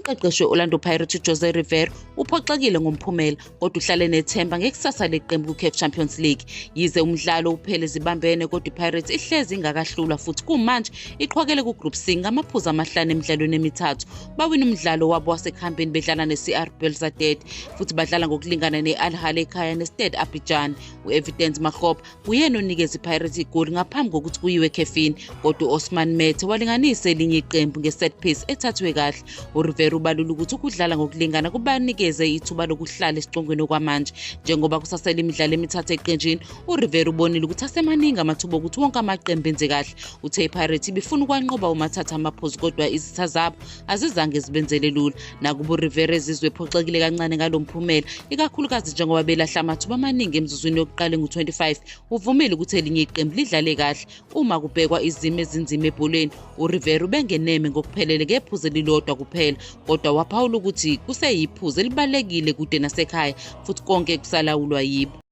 umqeqeshi we-Orlando Pirates Jose Rivero uphoxekile ngomphumela kodwa uhlale nethemba ngekusasa leqembu ku-CAF Champions League. Yize umdlalo uphele zibambene kodwa iPirates ihlezi ingakahlulwa futhi kumanje iqhwakele ku-Group C ngamaphuzu 5 emidlalweni emithathu. Bawina umdlalo wabo wasekuhambeni bedlala ne-CR Belouizdad futhi badlala ngokulingana ne-Al Ahly ekhaya ne-Stade Abidjan. U-Evidence Makgoba uyena onikeza iPirates igoli ngaphambi kokuthi kuyiwe ekhefini kodwa u-Osman Mete walinganisa elinye iqembu nge-set piece ethathwe kahle. uRivero ubalula ukuthi ukudlala ngokulingana kubanikeze ithuba lokuhlala esicongweni okwamanje. Njengoba kusasele imidlalo emithathu eqenjini, uRivero ubonile ukuthi asemaningi amathuba ukuthi wonke amaqembu enze kahle. Uthe iPirates ibifuna ukwanqoba umathatha amaphuzu kodwa izitha zabo azizange zibenzele lula. Nakuba uRivero ezizwe ephoxekile kancane ngalo mphumela, ikakhulukazi njengoba belahla amathuba amaningi emzuzwini yokuqala ngo-25, uvumile ukuthi elinye iqembu lidlale kahle. Uma kubhekwa izimo ezinzima ebholeni, uRivero ubengeneme ngokuphelele ngephuzu elilodwa kuphela kodwa waphawula ukuthi kuseyiphuzu elibalekile kude nasekhaya futhi konke kusalawulwa yibo.